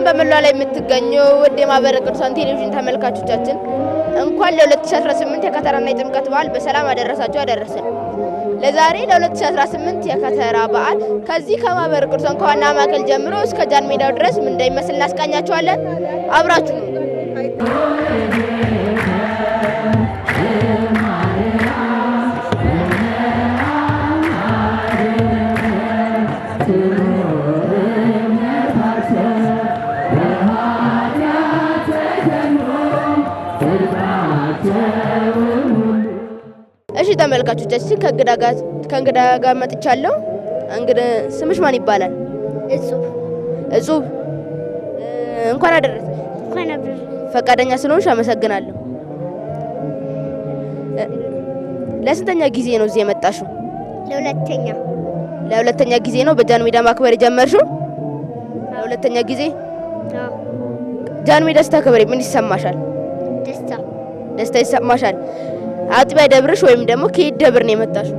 በመላው ላይ የምትገኙ ውድ የማህበረ ቅዱሳን ቴሌቪዥን ተመልካቾቻችን እንኳን ለ2018 የከተራና የጥምቀት በዓል በሰላም አደረሳችሁ አደረሰን። ለዛሬ ለ2018 የከተራ በዓል ከዚህ ከማህበረ ቅዱሳን ከዋና ማዕከል ጀምሮ እስከ ጃን ሜዳው ድረስ ምን እንደሚመስል እናስቃኛችኋለን። አብራችሁ እሺ ተመልካቾቻችን ከእንግዳ ጋር መጥቻለሁ። እንግዲህ ስምሽ ማን ይባላል? እጹብ እንኳን አደረሰሽ። እንኳን አብረን ፈቃደኛ ስለሆንሽ አመሰግናለሁ። ለስንተኛ ጊዜ ነው እዚህ የመጣሽው? ለሁለተኛ ጊዜ ነው በጃን ሜዳ ማክበር የጀመርሽው? ለሁለተኛ ጊዜ ጃን ሜዳ ስታከብሪ ምን ይሰማሻል? ደስታ ይሰማሻል? አጥቢያ ደብርሽ ወይም ደግሞ ከየት ደብር ነው የመጣሽው?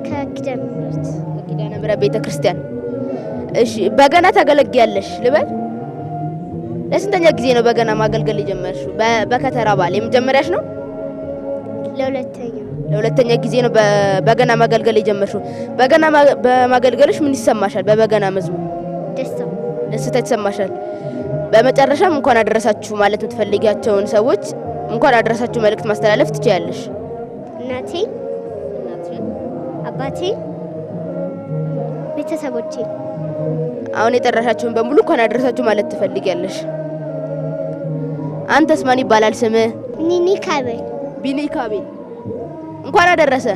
ከኪዳነ ምሕረት ቤተክርስቲያን። እሺ በገና ታገለግያለሽ ልበል? ለስንተኛ ጊዜ ነው በገና ማገልገል የጀመርሽው? በከተራ በዓል የመጀመሪያሽ ነው? ለሁለተኛ ጊዜ ነው በገና ማገልገል የጀመርሽው። በገና በማገልገልሽ ምን ይሰማሻል? በበገና መዝሙር ደስታ ይሰማሻል? በመጨረሻም እንኳን አደረሳችሁ ማለት የምትፈልጊያቸውን ሰዎች እንኳን አደረሳችሁ መልእክት ማስተላለፍ ትችያለሽ። እናቴ፣ አባቴ፣ ቤተሰቦቼ አሁን የጠራሻቸውን በሙሉ እንኳን አደረሳችሁ ማለት ትፈልጊያለሽ። አንተስ ማን ይባላል ስምህ? ቢኒ ካቤል እንኳን አደረሰ።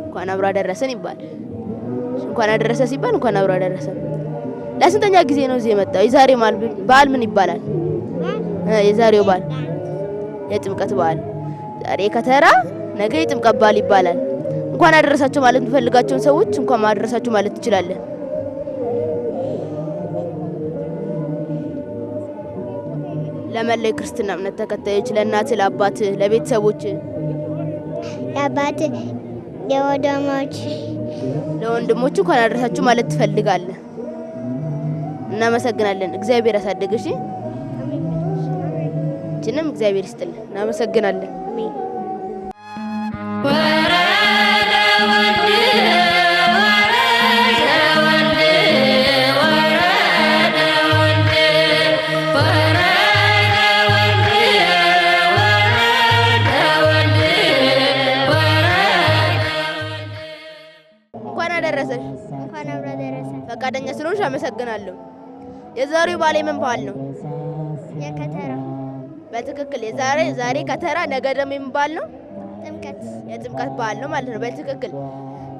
እንኳን አብሮ አደረሰን ይባል። እንኳን አደረሰ ሲባል እንኳን አብሮ አደረሰ። ለስንተኛ ጊዜ ነው እዚህ የመጣው? የዛሬው በዓል ምን ይባላል? የዛሬው በዓል የጥምቀት በዓል። ዛሬ ከተራ ነገ የጥምቀት በዓል ይባላል። እንኳን አደረሳችሁ ማለት የምትፈልጋቸውን ሰዎች እንኳን አደረሳችሁ ማለት ትችላለህ። ለመላው የክርስትና እምነት ተከታዮች፣ ለእናት፣ ለአባት፣ ለቤተሰቦች፣ ለአባት፣ ለወንድሞች እንኳን አደረሳችሁ ማለት ትፈልጋለህ። እናመሰግናለን። እግዚአብሔር ያሳድግሽ። እቺንም እግዚአብሔር ይስጥልን። እናመሰግናለን። እንኳን አደረሰሽ። ፈቃደኛ ስለሆንሽ አመሰግናለሁ። የዛሬው በዓል ምን በዓል ነው? የከተራ። በትክክል ዛሬ ከተራ ነገ ደግሞ ምን በዓል ነው? የጥምቀት በዓል ነው ማለት ነው። በትክክል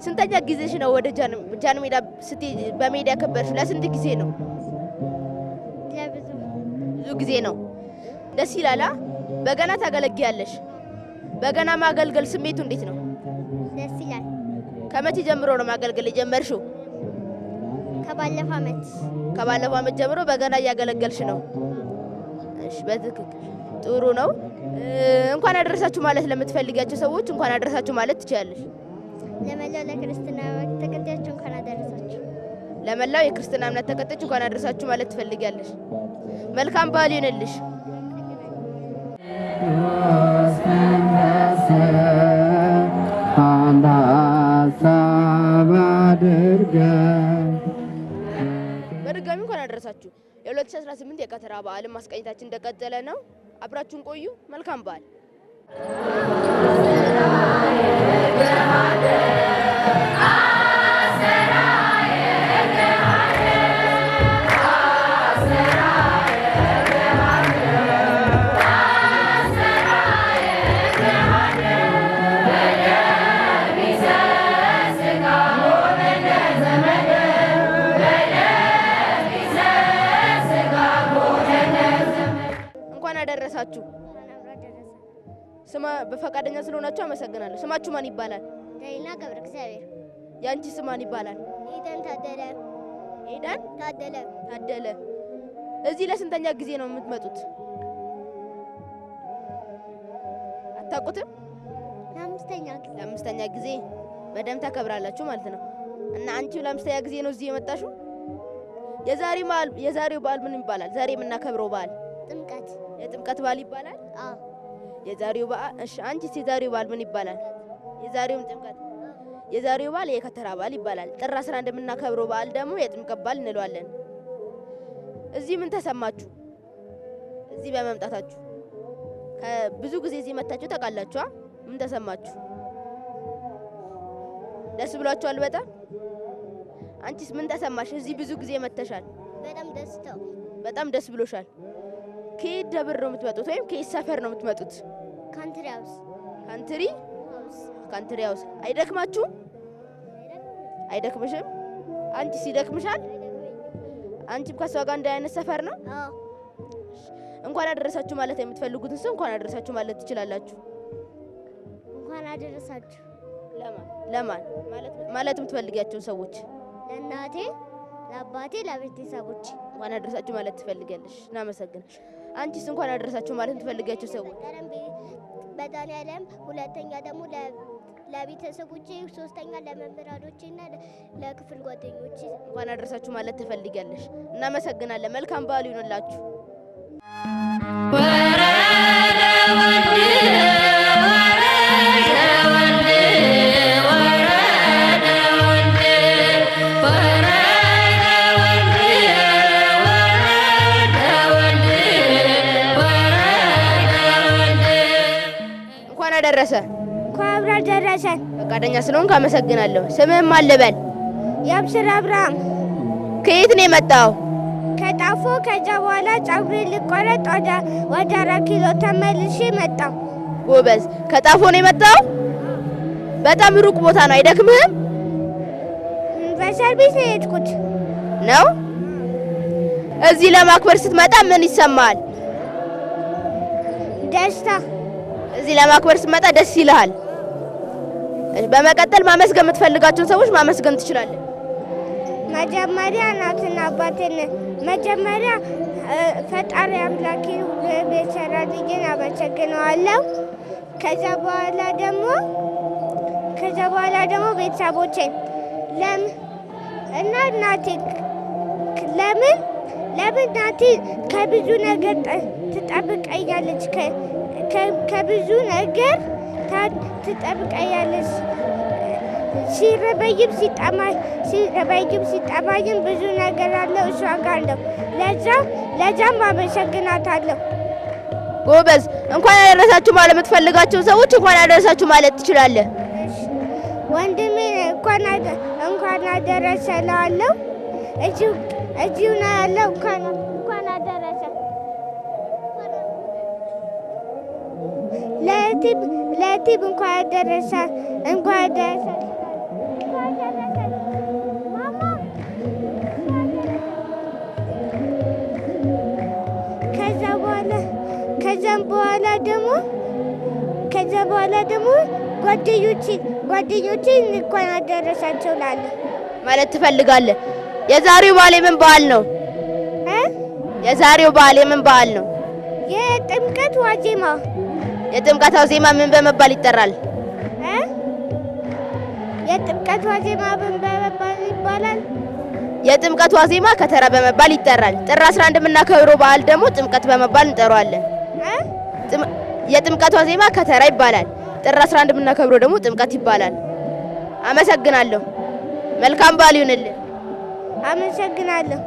ስንተኛ ጊዜሽ ነው ወደ ጃን ሜዳ በሜዳ ያከበርሽው? ለስንት ጊዜ ነው? ብዙ ጊዜ ነው። ደስ ይላል። በገና ታገለግያለሽ። በገና ማገልገል ስሜቱ እንዴት ነው? ደስ ይላል። ከመቼ ጀምሮ ነው ማገልገል የጀመርሽው? ከባለፈው ዓመት ጀምሮ በገና እያገለገልሽ ነው። እሺ በትክክል ጥሩ ነው። እንኳን አደረሳችሁ ማለት ለምትፈልጊያቸው ሰዎች እንኳን አደረሳችሁ ማለት ትችያለሽ። ለመላው የክርስትና እምነት ተከታዮች እንኳን አደረሳችሁ። ለመላው የክርስትና እምነት ተከታዮች እንኳን አደረሳችሁ ማለት ትፈልጊያለሽ። መልካም በዓል ይሁንልሽ። በድጋሚ እንኳን አደረሳችሁ። የ2018 የከተራ በዓል ማስቀኘታችን እንደቀጠለ ነው። አብራችሁን ቆዩ። መልካም በዓል። አደረሳችሁ። በፈቃደኛ ስለሆናችሁ አመሰግናለሁ። ስማችሁ ማን ይባላል? ዳይና ገብረ እግዚአብሔር። ያንቺ ስም ማን ይባላል? ኤደን ታደለ። እዚህ ለስንተኛ ጊዜ ነው የምትመጡት? አታውቁትም? ለአምስተኛ ጊዜ። በደንብ ታከብራላችሁ ማለት ነው። እና አንቺ ለምሳሌ ጊዜ ነው እዚህ የመጣሽው? የዛሬው በዓል ምን ይባላል? ዛሬ የምናከብረው በዓል ጥምቀት። የጥምቀት በዓል ይባላል? አዎ። የዛሬው በዓል እሺ። አንቺስ የዛሬው በዓል ምን ይባላል? የዛሬውም ጥምቀት። የዛሬው በዓል የከተራ በዓል ይባላል። ጥር 11 የምናከብረው በዓል ደግሞ የጥምቀት በዓል እንለዋለን። እዚህ ምን ተሰማችሁ? እዚህ በመምጣታችሁ ብዙ ጊዜ እዚህ መታችሁ ታውቃላችሁ? ምን ተሰማችሁ? ደስ ብሏችኋል? በጣም። አንቺስ ምን ተሰማሽ? እዚህ ብዙ ጊዜ መተሻል። በጣም ደስ ብሎሻል። ከየት ደብር ነው የምትመጡት ወይም ከየት ሰፈር ነው የምትመጡት? ካንትሪ ሃውስ። ካንትሪ ሃውስ። አይደክማችሁም? አይደክምሽም? አንቺስ ይደክምሻል? አንቺም ከሷ ጋር እንደ አይነት ሰፈር ነው? አዎ። እንኳን አደረሳችሁ ማለት የምትፈልጉትን ሰው እንኳን አደረሳችሁ ማለት ትችላላችሁ። እንኳን አደረሳችሁ ለማን ማለት የምትፈልጊያቸውን ሰዎች? ለእናቴ፣ ለአባቴ፣ ለቤተሰቦቼ እንኳን አደረሳችሁ ማለት ትፈልጊያለሽ። እናመሰግናለን። አንቺስ እንኳን አደረሳችሁ ማለት የምትፈልጊያቸው ሰዎች? በመድኃኒዓለም፣ ሁለተኛ ደግሞ ለቤተሰቦቼ፣ ሶስተኛ ለመምህራኖቼና ለክፍል ጓደኞቼ እንኳን አደረሳችሁ ማለት ትፈልጊያለሽ። እናመሰግናለን። መልካም በዓል ይሁንላችሁ። እንኳን አደረሰ። እንኳን አብራ ደረሰን። ፈቃደኛ ስለሆንክ አመሰግናለሁ። ስምህም ማን ልበል? የአብስራ አብርሃም። ከየት ነው የመጣው? ከጣፎ። ከዛ በኋላ ጸጉሬ ልቆረጥ ወደ 4 ኪሎ ተመልሼ መጣሁ። ጎበዝ። ከጣፎ ነው የመጣው? በጣም ሩቅ ቦታ ነው። አይደክምህም? በሰርቪስ ነው የሄድኩት። ነው? እዚህ ለማክበር ስትመጣ ምን ይሰማል? ደስታ። እዚህ ለማክበር ስትመጣ ደስ ይልሃል? በመቀጠል ማመስገን የምትፈልጋቸውን ሰዎች ማመስገን ትችላለህ። መጀመሪያ እናትና አባቴን፣ መጀመሪያ ፈጣሪ አምላኬ ቤተሰራልኝን አመሰግነዋለሁ። ከዛ በኋላ ደግሞ ቤተሰቦቼን እና እናቴ ለምን እናቴ ከብዙ ነገር ትጠብቀኛለች፣ ከብዙ ነገር ትጠብቀኛለች። ሲረበይም ሲጠማኝም ብዙ ነገር አለው እሷ ጋር ነው። ለዛም አመሰግናታለሁ። ጎበዝ። እንኳን አደረሳችሁ ማለት የምትፈልጋቸው ሰዎች እንኳን አደረሳችሁ ማለት ትችላለህ። ወንድሜ እንኳን አደረሰ እለዋለሁ። እዚሁ ነው ያለው። እንኳን አደረሰ። ለእህቴም እንኳን አደረሰ። ከዛ በኋላ ደግሞ ጓደኞቼን እንኳን አደረሳቸው እላለሁ ማለት ትፈልጋለህ። የዛሬው በዓል የምን በዓል ነው? የዛሬው በዓል የምን በዓል ነው? የጥምቀት ዋዜማ። የጥምቀት ዋዜማ ምን በመባል ይጠራል? የጥምቀት ዋዜማ ምን በመባል ይባላል? የጥምቀት ዋዜማ ከተራ በመባል ይጠራል። ጥር 11 የምናከብረው በዓል ደግሞ ጥምቀት በመባል እንጠራዋለን። የጥምቀት ዋዜማ ከተራ ይባላል። ጥር 11 የምናከብረው ደግሞ ጥምቀት ይባላል። አመሰግናለሁ። መልካም በዓል ይሁንልህ። አመሰግናለሁ።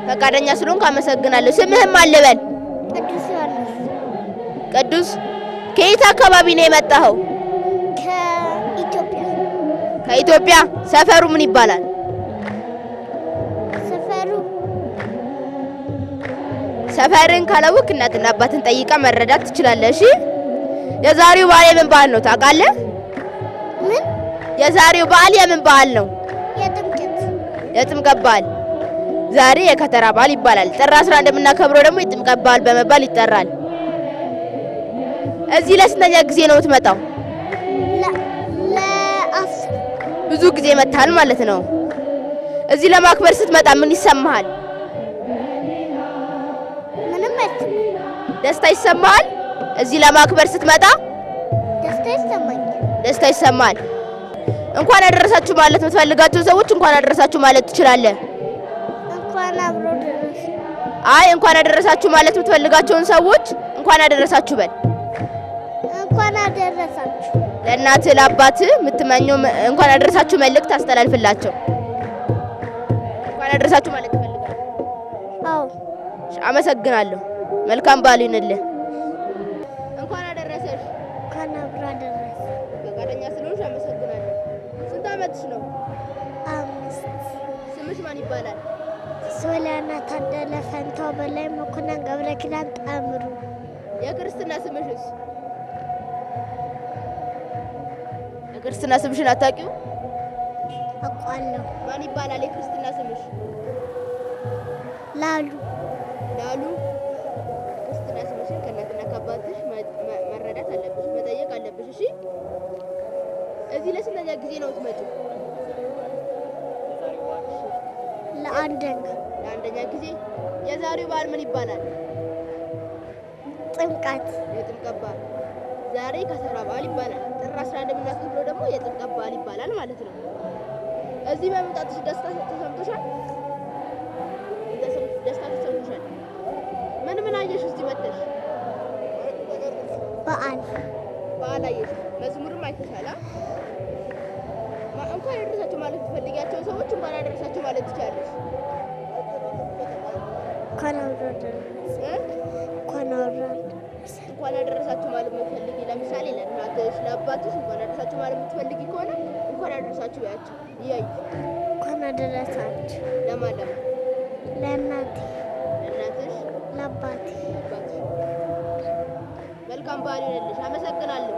ፈቃደኛ ስለሆንክ አመሰግናለሁ። ስምህም ማን ልበል? ቅዱስ ዮሐንስ። ቅዱስ ከየት አካባቢ ነው የመጣኸው? ከኢትዮጵያ። ከኢትዮጵያ። ሰፈሩ ምን ይባላል? ሰፈርን ካላወቅ እናትና አባትን ጠይቃ መረዳት ትችላለህ። እሺ የዛሬው በዓል የምን በዓል ነው ታውቃለህ? ምን? የዛሬው በዓል የምን በዓል ነው? የጥምቀት። የጥምቀት በዓል። ዛሬ የከተራ በዓል ይባላል። ጥር 11 እንደምናከብረው ደግሞ የጥምቀት በዓል በመባል ይጠራል። እዚህ ለስንተኛ ጊዜ ነው የምትመጣው? ብዙ ጊዜ መጥተሃል ማለት ነው። እዚህ ለማክበር ስትመጣ ምን ይሰማሃል? ምንም አይሰማኝም። ደስታ ይሰማሃል? እዚህ ለማክበር ስትመጣ ደስታ ይሰማኛል። ደስታ ይሰማል። እንኳን አደረሳችሁ ማለት የምትፈልጋቸው ሰዎች እንኳን አደረሳችሁ ማለት ትችላለህ። እንኳን አብሮ ደረሰ። አይ እንኳን አደረሳችሁ ማለት የምትፈልጋቸውን ሰዎች እንኳን አደረሳችሁ በል። እንኳን አደረሳችሁ። ለእናትህ ለአባትህ የምትመኘው እንኳን አደረሳችሁ መልእክት አስተላልፍላቸው። እንኳን አደረሳችሁ ማለት ትፈልጋለህ? አዎ። አመሰግናለሁ። መልካም በዓል ይሁንልህ። እንኳን አደረሰሽ። እንኳን አብሮ አደረሰ። ፈቃደኛ ስለሆንሽ አመሰግናለሁ። ስንት ዓመትሽ ነው? 5። ስምሽ ማን ይባላል? ሶሊያና ታደለ ፈንታው በላይ መኮንን ገብረ ኪዳን ጣምሩ። የክርስትና ስምሽስ? የክርስትና ስምሽን አታውቂው? አውቃለሁ። ማን ይባላል የክርስትና ስምሽ? ላሉ። ላሉ። ክርስትና ስምሽን ከእናትና ከአባትሽ መረዳት አለብሽ፣ መጠየቅ አለብሽ። እሺ እዚህ ለስንተኛ ጊዜ ነው የምትመጪው? ለአንደኛ ጊዜ። የዛሬው በዓል ምን ይባላል? ጥምቀት። የጥምቀት በዓል። ዛሬ ከተራ በዓል ይባላል። ጥር 11 የምናከብረው ደግሞ የጥምቀት በዓል ይባላል ማለት ነው። እዚህ በመምጣትሽ ደስታ ተሰምቶሻል? ደስታ ተሰምቶሻል? ምን አየሽ እዚህ መጥተሽ? በዓል አየሽ? መዝሙርም አይተሻል? እንኳን አደረሳችሁ ማለት ትፈልጊያቸው ሰዎች እንኳን አደረሳችሁ ማለት ትችላለሽ። እንኳን አደረሳችሁ ማለት የምትፈልጊ ለምሳሌ ለእናትሽ ለአባትሽ እንኳን አደረሳችሁ ማለት የምትፈልጊ ከሆነ እንኳን አደረሳችሁ ያቸው ይያዩ። እንኳን አደረሳችሁ ለማን? ለእናቴ፣ ለእናትሽ፣ ለአባቴ። መልካም በዓል ይሁንልሽ። አመሰግናለሁ።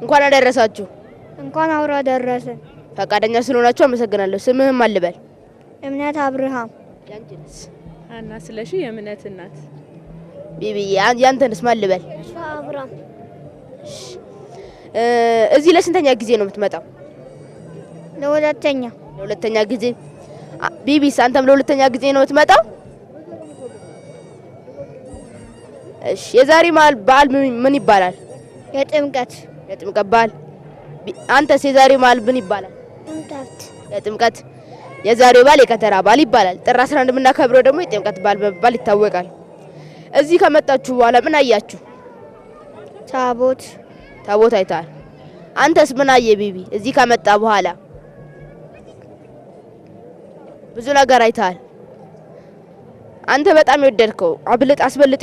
እንኳን አደረሳችሁ። እንኳን አብሮ አደረሰን። ፈቃደኛ ስለሆናችሁ አመሰግናለሁ። ስምህም ማን ልበል? እምነት አብርሃም። ያንቺንስ? አና ስለሺ የእምነት እናት። ቢቢዬ ያንተንስ ማን ልበል? አብርሃም። እዚህ ለስንተኛ ጊዜ ነው የምትመጣው? ለሁለተኛ ለሁለተኛ ጊዜ። ቢቢስ አንተም ለሁለተኛ ጊዜ ነው የምትመጣው? እሺ የዛሬ በዓል ምን ይባላል? የጥምቀት በዓል። አንተስ የዛሬ በዓል ምን ይባላል? የጥምቀት። የዛሬው በዓል የከተራ በዓል ይባላል። ጥር 11 የምናከብረው ደግሞ የጥምቀት በዓል በመባል ይታወቃል። እዚህ ከመጣችሁ በኋላ ምን አያችሁ? ታቦት አይተሃል። አንተስ ምን አየህ ቢቢ? እዚህ ከመጣ በኋላ ብዙ ነገር አይተሃል። አንተ በጣም አስበልጥ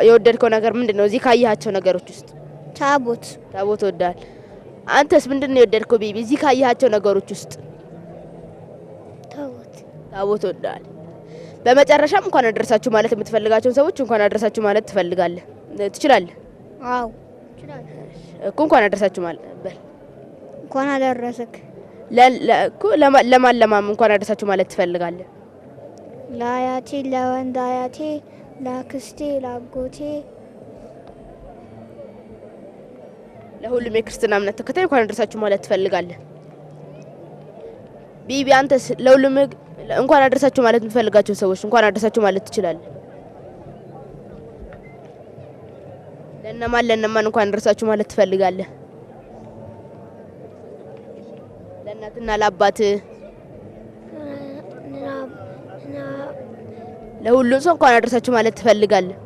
የወደድከው ነገር ምንድነው? እዚህ ካያቸው ነገሮች ውስጥ ታቦት ወዳል። አንተስ ምንድነው የወደድከው ቢቢ? እዚህ ካያቸው ነገሮች ውስጥ ታቦት ወዳል። በመጨረሻም እንኳን አደረሳችሁ ማለት የምትፈልጋቸውን ሰዎች እንኳን አደረሳችሁ ማለት ትችላለህ? አዎ እችላለሁ እኮ። እንኳን አደረሳችሁ ማለት በል። እንኳን አደረሰክ። ለማን እንኳን አደረሳችሁ ማለት ትፈልጋለህ? ለአያቴ፣ ለወንድ አያቴ፣ ለአክስቴ፣ ለአጎቴ፣ ለሁሉም የክርስትና እምነት ተከታይ እንኳን አደረሳችሁ ማለት ትፈልጋለህ? ቢቢ አንተስ ለሁሉም እንኳን አደረሳችሁ ማለት የምትፈልጋቸው ሰዎች እንኳን አደረሳችሁ ማለት ትችላለህ? ለነማን እንኳን አደረሳችሁ ማለት ትፈልጋለህ? ለእናትና ለአባት፣ ለሁሉም ሰው እንኳን አደረሳችሁ ማለት ትፈልጋለህ?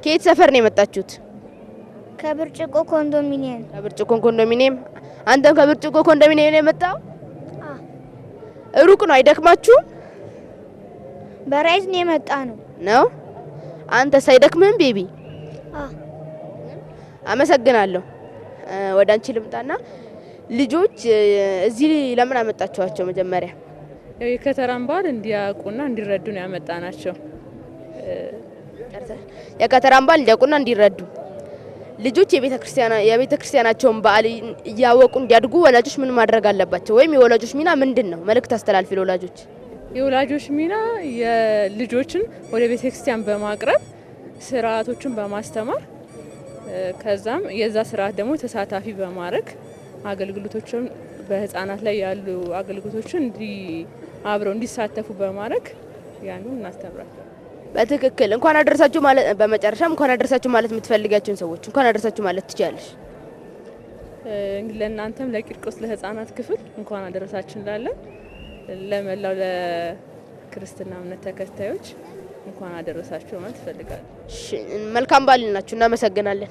ከየት ሰፈር ነው የመጣችሁት? ከብርጭቆ ኮንዶሚኒየም። አንተም ከብርጭቆ ኮንዶሚኒየም ነው የመጣው? ሩቅ ነው አይደክማችሁም? በራይዝ ነው የመጣ ነው። አንተስ አይደክምህም ቤቢ? አመሰግናለሁ። ወደ አንቺ ልምጣና ልጆች እዚህ ለምን አመጣችኋቸው? መጀመሪያ የከተራን በዓል እንዲያውቁና እንዲረዱ ነው ያመጣናቸው። የከተራን በዓል እንዲያውቁና እንዲረዱ። ልጆች የቤተክርስቲያናቸውን በዓል እያወቁ እንዲያድጉ ወላጆች ምን ማድረግ አለባቸው? ወይም የወላጆች ሚና ምንድነው? መልእክት አስተላልፊ ለወላጆች። የወላጆች ሚና የልጆችን ወደ ቤተክርስቲያን በማቅረብ ስርዓቶችን በማስተማር ከዛም የዛ ስርዓት ደግሞ ተሳታፊ በማድረግ አገልግሎቶችን በህፃናት ላይ ያሉ አገልግሎቶችን አብረው እንዲሳተፉ በማድረግ ያንን እናስተምራለን። በትክክል እንኳን አደረሳችሁ ማለት። በመጨረሻም እንኳን አደረሳችሁ ማለት የምትፈልጋቸውን ሰዎች እንኳን አደረሳችሁ ማለት ትችላለሽ። ለእናንተም ለቂርቆስ ለህፃናት ክፍል እንኳን አደረሳችሁ እንላለን። ለመላው ለክርስትና እምነት ተከታዮች እንኳን አደረሳችሁ ማለት እፈልጋለሁ። መልካም በዓል ናችሁ። እናመሰግናለን።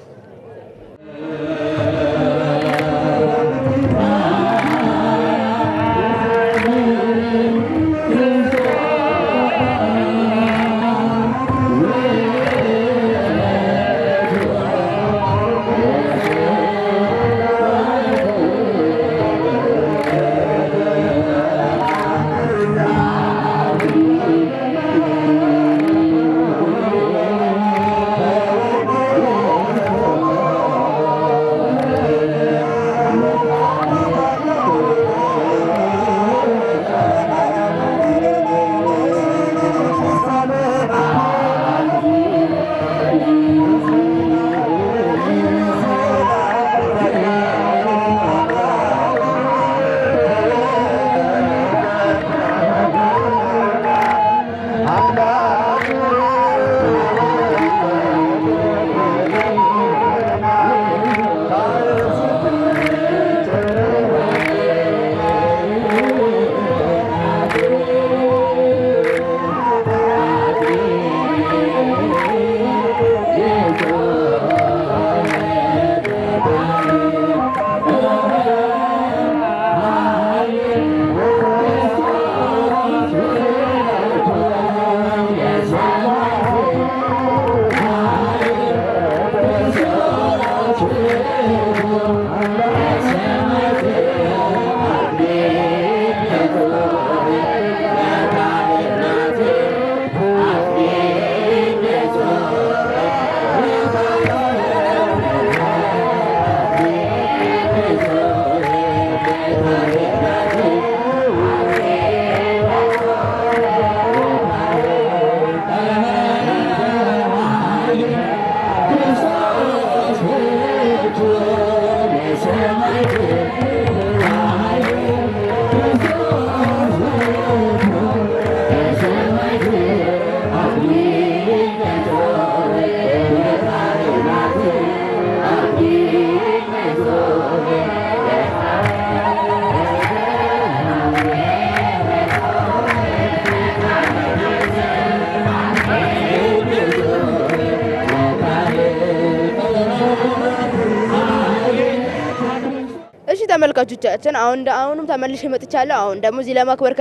ተመልካቾቻችን አሁንም ተመልሼ መጥቻለሁ። አሁን ደግሞ እዚህ ለማክበር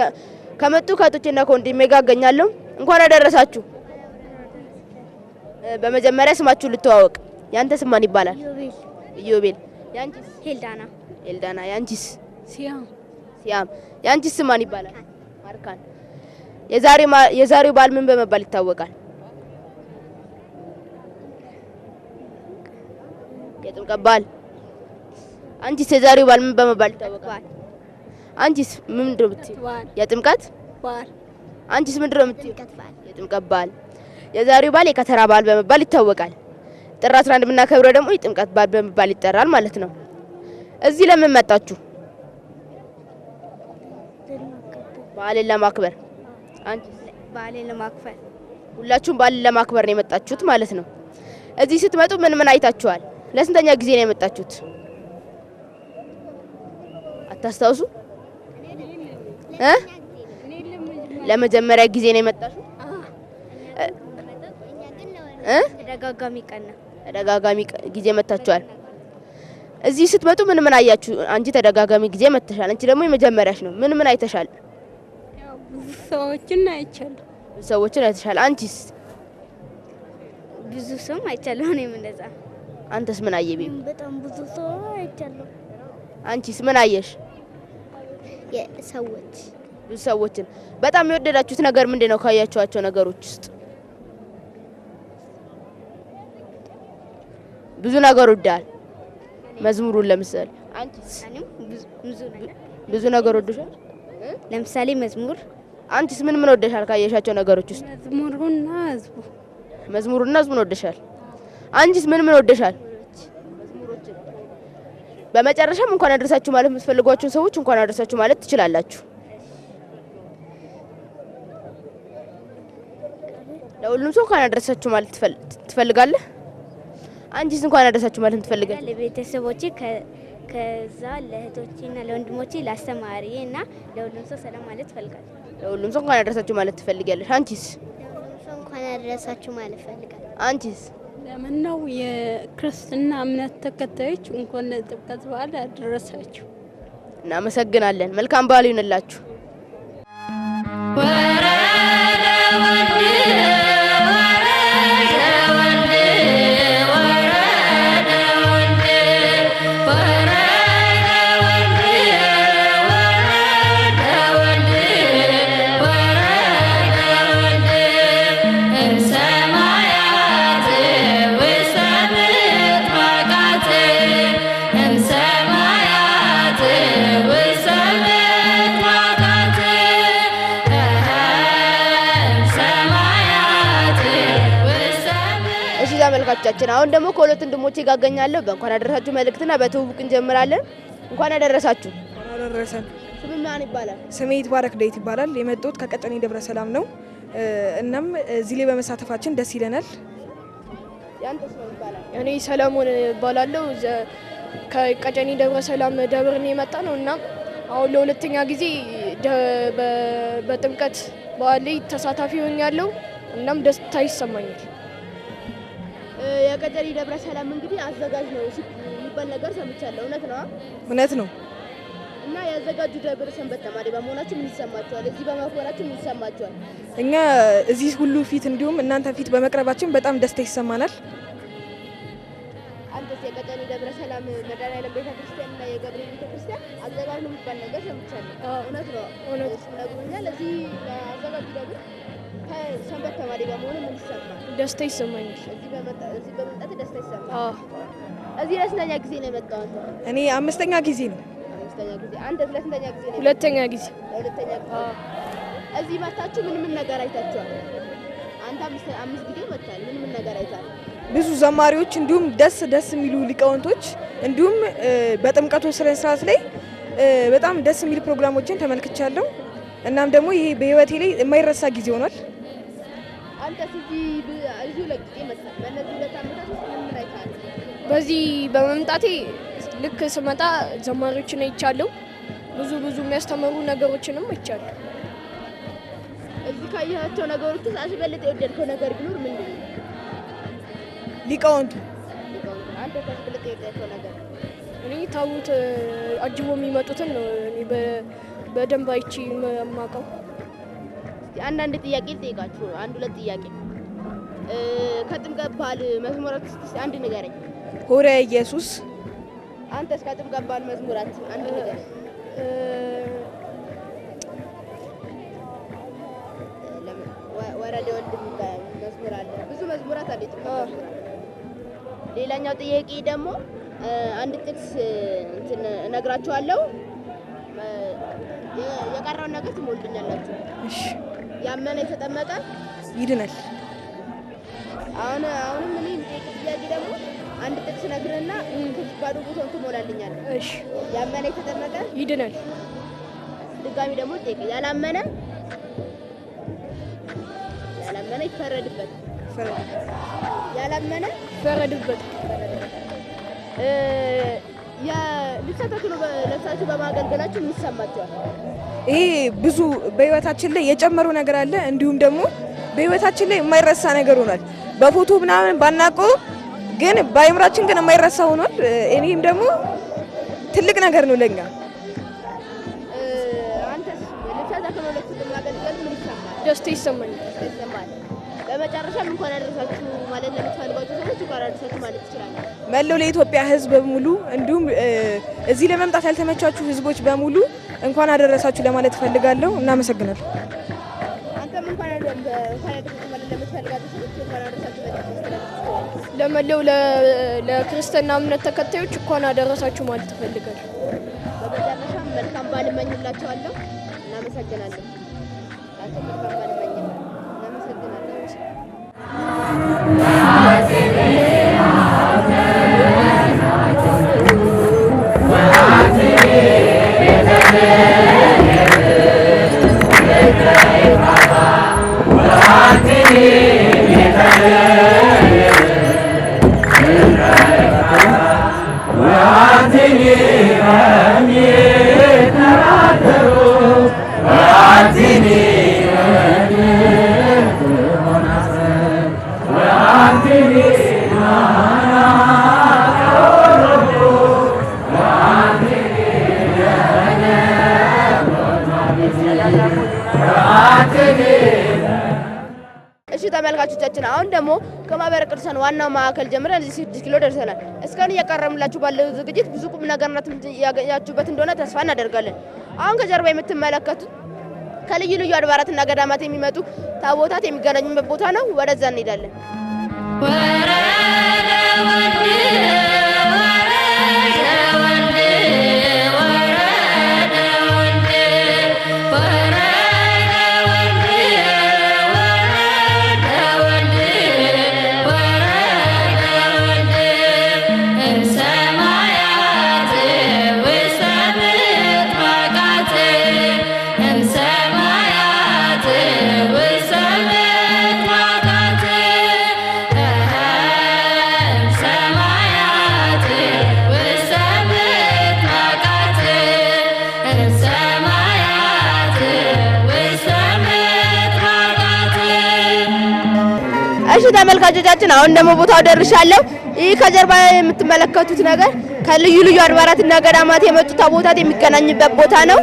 ከመጡ ከቶችና ከወንድሜ ጋር አገኛለሁ። እንኳን አደረሳችሁ። በመጀመሪያ ስማችሁ ልተዋወቅ። ያንተ ስም ማን ይባላል? ኢዮቤል። ያንቺስ? ሄልዳና። ያንቺስ? ሲያም። ያንቺስ ስም ማን ይባላል? ማርካን። የዛሬው በዓል ምን በመባል ይታወቃል? የጥምቀት በዓል። አንቺስ የዛሬው በዓል ምን በመባል ይታወቃል? አንቺስ ምንድን ነው የምትይው? የጥምቀት በዓል። አንቺስ ምንድን ነው የምትይው? የጥምቀት በዓል። የዛሬው በዓል የከተራ በዓል በመባል ይታወቃል። ጥር 11 የምናከብረው ደግሞ የጥምቀት በዓል በመባል ይጠራል ማለት ነው። እዚህ ለምን መጣችሁ? በዓልን ለማክበር። አንቺስ? በዓልን ለማክበር። ሁላችሁም በዓልን ለማክበር ነው የመጣችሁት ማለት ነው። እዚህ ስትመጡ ምን አይታችኋል? ለስንተኛ ጊዜ ነው የመጣችሁት? አታስታውሱ? ለመጀመሪያ ጊዜ ነው የመጣችሁ? ተደጋጋሚ ጊዜ መጣችኋል። እዚህ ስትመጡ ምን አያችሁ? አንቺ ተደጋጋሚ ጊዜ መጥተሻል። አንቺ ደግሞ የመጀመሪያሽ ነው። ምን አይተሻል? ብዙ ሰዎችን አይተሻል። አንቺስ? ብዙ ሰው አይቻለሁ። እኔም እንደዛ። አንተስ ምን አየህ? በጣም ብዙ ሰው አይቻለሁ። አንቺስ ምን አየሽ? ብዙ ሰዎችን። በጣም የወደዳችሁት ነገር ምንድነው? ካያችኋቸው ነገሮች ውስጥ ብዙ ነገር ወዳል። መዝሙሩን ለምሳሌ። አንቺስ? ብዙ ነገር ወደሻል። ለምሳሌ መዝሙር። አንቺስ ምን ወደሻል ካያሻቸው ነገሮች ውስጥ? መዝሙሩና ህዝቡን ወደሻል። አንቺስ ምን ወደሻል? መዝሙሮችን። በመጨረሻም እንኳን አደረሳችሁ ማለት የምትፈልጓቸውን ሰዎች እንኳን አደረሳችሁ ማለት ትችላላችሁ። ለሁሉም ሰው እንኳን አደረሳችሁ ማለት ትፈልጋለህ? አንቺስ እንኳን አደረሳችሁ ማለት ትፈልጋለህ? ለቤተሰቦቼ ከዛ ለእህቶቼና ለወንድሞቼ ለአስተማሪዬና ለሁሉም ሰው ሰላም ማለት ፈልጋለሁ። ለሁሉም ሰው እንኳን አደረሳችሁ ማለት ትፈልጋለሽ? አንቺስ? ለሁሉም ሰው እንኳን አደረሳችሁ ማለት ፈልጋለሁ። አንቺስ? ለምነው የክርስትና እምነት ተከታዮች እንኳን ለጥምቀት በዓል አደረሳችሁ። እናመሰግናለን። መልካም በዓል ይሁንላችሁ። ተመልካቾቻችን አሁን ደግሞ ከሁለት ወንድሞቼ ጋር አገኛለሁ። በእንኳን አደረሳችሁ መልእክትና በትውውቅ እንጀምራለን። እንኳን አደረሳችሁ። እንኳን አደረሰን። ስም ማን ይባላል? ስሜ ይትባረክ ዳዊት ይባላል። የመጣሁት ከቀጨኔ ደብረ ሰላም ነው። እናም እዚህ ላይ በመሳተፋችን ደስ ይለናል። ያንተ ስም ይባላል? እኔ ሰለሞን እባላለሁ። ከቀጨኔ ደብረ ሰላም ደብር ነው የመጣ ነው እና አሁን ለሁለተኛ ጊዜ በጥምቀት በዓል ላይ ተሳታፊ ሆኛለሁ። እናም ደስታ ይሰማኛል። የቀጨኔ ደብረ ሰላም እንግዲህ አዘጋጅ ነው የሚባል ነገር ሰምቻለሁ። እውነት ነው? እውነት ነው። እና ያዘጋጁ ደብረ ሰንበት ተማሪ በመሆናችሁ ምን ይሰማችኋል? እዚህ በመክበራችሁ ምን ይሰማችኋል? እኛ እዚህ ሁሉ ፊት እንዲሁም እናንተ ፊት በመቅረባችን በጣም ደስታ ይሰማናል። አንተስ? የቀጨኔ ደብረ ሰላም መድኃኔዓለም ቤተክርስቲያን እና የገብርኤል ቤተክርስቲያን አዘጋጅ ነው የሚባል ነገር ሰምቻለሁ። እውነት ነው? እውነት ነግሩኛል። እዚህ ያዘጋጁ ደብር ከሰንበት ተማሪ በመሆኑ ምን ይሰማል? ደስታ ይሰማኛል። እዚህ በመምጣት ደስታ ይሰማል። እዚህ ለስንተኛ ጊዜ ነው የመጣው? እኔ አምስተኛ ጊዜ ነው። አምስተኛ ጊዜ። አንተ ለስንተኛ ጊዜ ነው? ሁለተኛ ጊዜ። ለሁለተኛ ጊዜ። እዚህ መጣችሁ ምን ነገር አይታችኋል? አንተ አምስት ጊዜ መጣል። ምን ነገር አይታል? ብዙ ዘማሪዎች እንዲሁም ደስ የሚሉ ሊቃውንቶች እንዲሁም በጥምቀቱ ስነ ስርዓት ላይ በጣም ደስ የሚሉ ፕሮግራሞችን ተመልክቻለሁ። እናም ደግሞ ይሄ በህይወቴ ላይ የማይረሳ ጊዜ ሆኗል። አንተስ እዚህ ለቅቄ መጣ። በእነዚህ ሁለት ዓመታት ውስጥ ምን አይታል? በዚህ በመምጣቴ ልክ ስመጣ ዘማሪዎችን አይቻለሁ። ብዙ የሚያስተምሩ ነገሮችንም አይቻለሁ። እዚህ ካያቸው ነገሮች ውስጥ አስበልጠ የወደድከው ነገር ቢኖር ምንድን ነው? ሊቃውንቱ። አንተ አስበልጠ የወደድከው ነገር? እኔ ታቦት አጅቦ የሚመጡትን ነው እኔ በደንብ አይቼ የማውቀው። አንዳንድ ጥያቄ ልጠይቃችሁ፣ አንድ ሁለት ጥያቄ። ከጥምቀት በዓል መዝሙራት እስቲ አንድ ንገረኝ። ሆረ ኢየሱስ። አንተስ ከጥምቀት በዓል መዝሙራት አንድ ንገረኝ። ወረደ ወልድ መዝሙር አለ፣ ብዙ መዝሙራት አለ። ሌላኛው ጥያቄ ደግሞ አንድ ጥቅስ እንትን እነግራችኋለሁ፣ የቀረውን ነገር ትሞልኛላችሁ። እሺ። ያመነ የተጠመቀ ይድናል። አሁንም እኔ ጥያቄ ደግሞ አንድ ጥቅስ ነግርና ባዶ ቦታውን ትሞላልኛለህ። እሺ። ያመነ የተጠመቀ ይድናል። ድጋሚ ደግሞ ጥያቄ ያላመነ ይፈረድበት። ያላመነ ይፈረድበት። የልብሰ ተክህኖ ለብሳችሁ በማገልገላችሁ የሚሰማችኋል? ይሄ ብዙ በህይወታችን ላይ የጨመረው ነገር አለ። እንዲሁም ደግሞ በህይወታችን ላይ የማይረሳ ነገር ሆኗል። በፎቶ ምናምን ባናውቀው ግን በአይምራችን ግን የማይረሳ ሆኗል። እኔም ደግሞ ትልቅ ነገር ነው ለኛ። አንተስ ልብሰ ተክህኖ ለብሰህ በማገልገል ምን ይሰማል? ደስታ ይሰማኛል። በመጨረሻም እንኳን አደረሳችሁ ማለት ለምትፈልጓቸው ሰዎች እንኳን አደረሳችሁ ማለት ትችላለህ። መላው ለኢትዮጵያ ህዝብ በሙሉ እንዲሁም እዚህ ለመምጣት ያልተመቻችሁ ህዝቦች በሙሉ እንኳን አደረሳችሁ ለማለት እፈልጋለሁ። እናመሰግናለን። አንተም እንኳን አደረሳችሁ ማለት ለምትፈልጋቸው ሰዎች እንኳን አደረሳችሁ ማለት ትችላለህ። ለመላው ለክርስትና እምነት ተከታዮች እንኳን አደረሳችሁ ማለት እፈልጋለሁ። በመጨረሻም መልካም በዓል እመኝላችኋለሁ። እናመሰግናለን። መልካም በዓል እመኝላችኋለሁ። እሺ ተመልካቾቻችን፣ አሁን ደግሞ ከማህበረ ቅዱሳን ዋናው ማዕከል ጀምረን እዚህ 6 ኪሎ ደርሰናል። እስካሁን እያቀረብንላችሁ ባለው ዝግጅት ብዙ ቁም ነገርና ያገኛችሁበት እንደሆነ ተስፋ እናደርጋለን። አሁን ከጀርባ የምትመለከቱት ከልዩ ልዩ አድባራትና ገዳማት የሚመጡ ታቦታት የሚገናኙበት ቦታ ነው። ወደዛ እንሄዳለን። እሺ ተመልካቾቻችን፣ አሁን ደግሞ ቦታው ደርሻለሁ። ይህ ከጀርባ የምትመለከቱት ነገር ከልዩ ልዩ አድባራትና ገዳማት የመጡ ታቦታት የሚገናኙበት ቦታ ነው።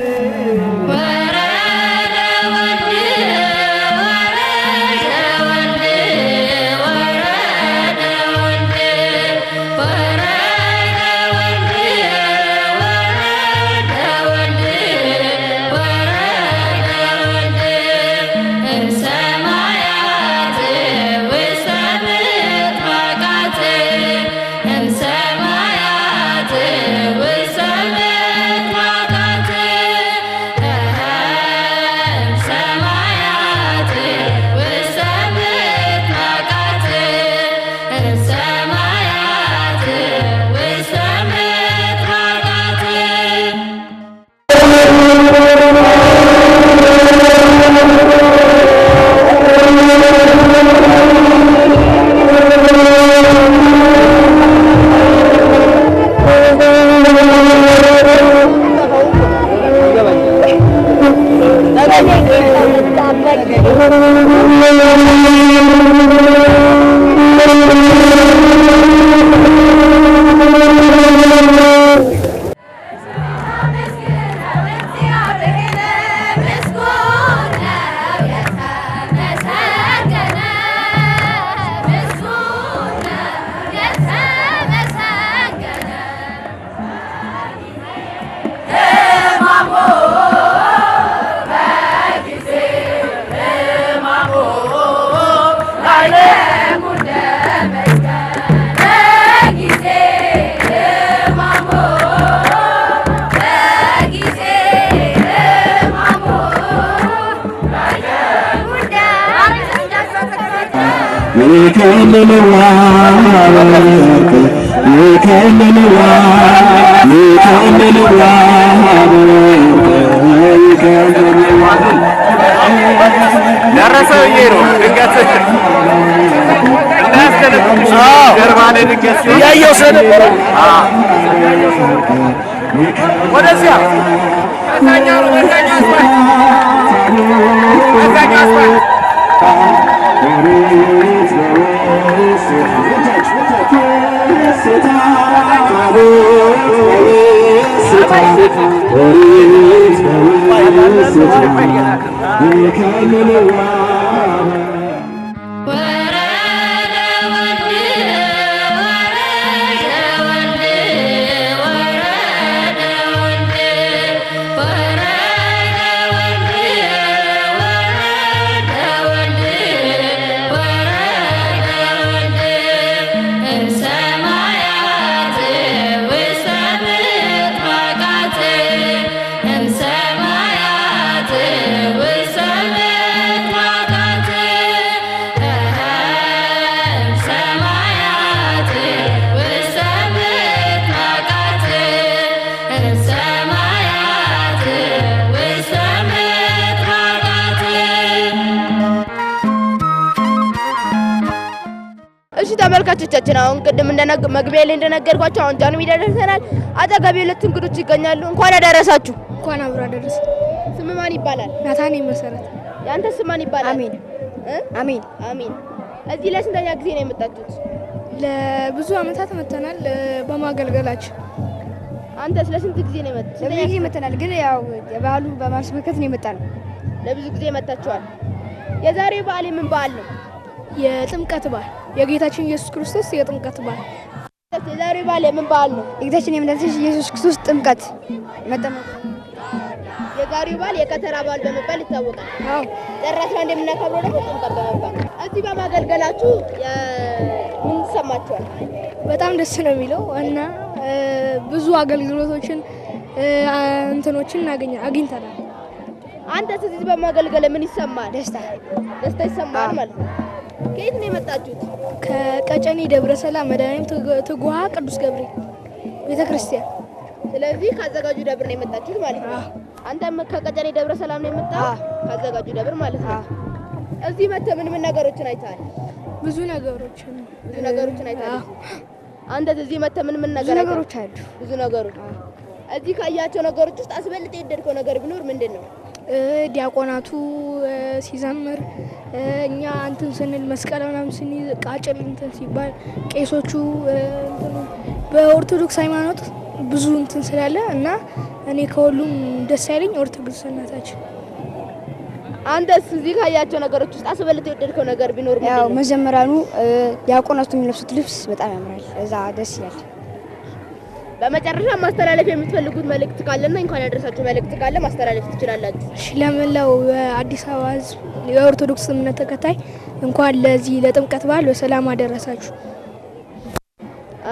ደረሰው ይሄው ድንገት ጀርባኔ ድንገት ያየው ሰነበረ ወደዚያ ተመልካቾቻችን አሁን ቅድም መግቢያ ላይ እንደነገርኳችሁ አሁን ጃን ሜዳ ደርሰናል። አጠገቤ ሁለት እንግዶች ይገኛሉ። እንኳን አደረሳችሁ። እንኳን አብሮ አደረሰ። ስም ማን ይባላል? ናታን መሰረት። ያንተ ስም ማን ይባላል? አሜን። አሜን። አሜን። እዚህ ለስንተኛ ጊዜ ነው የመጣችሁት? ለብዙ አመታት መተናል በማገልገላችን። አንተስ ለስንት ጊዜ ነው የመጣችው? ለብዙ ጊዜ መተናል፣ ግን ያው በዓሉ በማስመልከት ነው የመጣነው። ለብዙ ጊዜ መጣችኋል። የዛሬ በዓል ምን በዓል ነው? የጥምቀት በዓል፣ የጌታችን ኢየሱስ ክርስቶስ የጥምቀት በዓል። የዛሬ በዓል ምን በዓል ነው? የጌታችን የመድኃኒታችን ኢየሱስ ክርስቶስ ጥምቀት መጠመቅ። የዛሬው በዓል የከተራ በዓል በመባል ይታወቃል። አዎ፣ ጥር 11 የምናከብረው ደግሞ ጥምቀት በመባል። እዚህ በማገልገላችሁ ምን ተሰማችኋል? በጣም ደስ ነው የሚለው እና ብዙ አገልግሎቶችን እንትኖችን አግኝተናል። አንተስ እዚህ በማገልገል ምን ይሰማል? ደስታ ይሰማል ማለት ነው። ከየት ነው የመጣችሁት? ከቀጨኔ ደብረ ሰላም መድኃኔዓለም ትጉሃ ቅዱስ ገብርኤል ቤተክርስቲያን። ስለዚህ ካዘጋጁ ደብር ነው የመጣችሁት ማለት ነው። አንተም ከቀጨኔ ደብረ ሰላም ነው የመጣው? ካዘጋጁ ደብር ማለት ነው። እዚህ መተህ ምን ነገሮችን አይተሃል? ብዙ ነገሮችን አይተሃል። አንተስ እዚህ መተህ ምን ነገሮች አሉ? ብዙ ነገሮች። እዚህ ካያቸው ነገሮች ውስጥ አስበልጠህ የወደድከው ነገር ቢኖር ምንድን ነው? ዲያቆናቱ ሲዘምር፣ እኛ እንትን ስንል መስቀል ምናምን ስንይዝ ቃጭል እንትን ሲባል ቄሶቹ በኦርቶዶክስ ሃይማኖት ብዙ እንትን ስላለ እና እኔ ከሁሉም ደስ ያለኝ ኦርቶዶክስነታችን። አንተስ እዚህ ካያቸው ነገሮች ውስጥ አስበልጠህ የወደድከው ነገር ቢኖር ምንድን ነው? ያው መዘምራኑ ዲያቆናቱ የሚለብሱት ልብስ በጣም ያምራል። እዛ ደስ ይላል። በመጨረሻ ማስተላለፍ የምትፈልጉት መልእክት ካለና እንኳን ያደረሳችሁ መልእክት ካለ ማስተላለፍ ትችላላችሁ። ለመላው አዲስ አበባ ሕዝብ የኦርቶዶክስ እምነት ተከታይ እንኳን ለዚህ ለጥምቀት በዓል በሰላም አደረሳችሁ።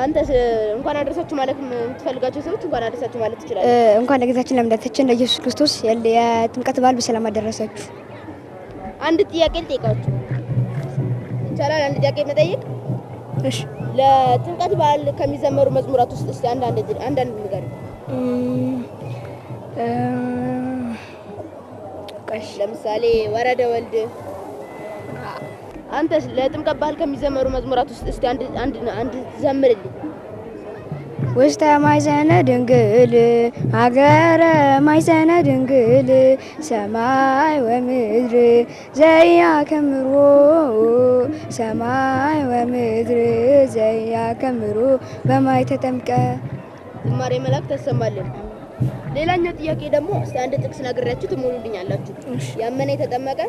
አንተስ እንኳን አደረሳችሁ ማለት የምትፈልጋቸው ሰዎች እንኳን አደረሳችሁ ማለት ትችላላችሁ። እንኳን ለጌታችን ለመድኃኒታችን ለኢየሱስ ክርስቶስ የጥምቀት በዓል በሰላም አደረሳችሁ። አንድ ጥያቄ ልጠይቃችሁ ይቻላል? አንድ ጥያቄ መጠየቅ? እሺ። ለጥምቀት በዓል ከሚዘመሩ መዝሙራት ውስጥ እስቲ አንዳንድ ንገር። ለምሳሌ ወረደ ወልድ። አንተስ ለጥምቀት በዓል ከሚዘመሩ መዝሙራት ውስጥ እስቲ አንድ ዘምርልኝ። ውስተ ማይዘነ ድንግል ሀገረ ማይዘነ ድንግል ሰማይ ወምድር ዘያከምሮ ሰማይ ወምድር ዘያከምሮ በማይ ተጠምቀ። ዝማሬ መላእክት ተሰማልን። ሌላኛው ጥያቄ ደግሞ እስቲ አንድ ጥቅስ ነግሬያችሁ ትሞሉልኛላችሁ። ያመነ የተጠመቀ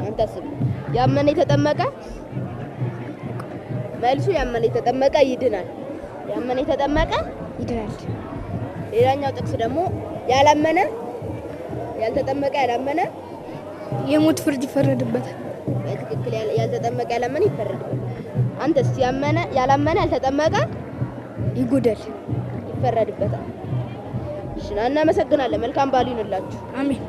አንተስ ያመነ የተጠመቀ? መልሱ ያመነ የተጠመቀ ይድናል። ያመነ የተጠመቀ ይድናል። ሌላኛው ጥቅስ ደግሞ ያላመነ ያልተጠመቀ ያላመነ የሞት ፍርድ ይፈረድበታል። በትክክል ያልተጠመቀ ያላመነ ይፈረድበታል። አንተስ ያላመነ ያልተጠመቀ ይጎዳል፣ ይፈረድበታል። እሺ እናመሰግናለን። መልካም በዓል ይሁንላችሁ። አሜን።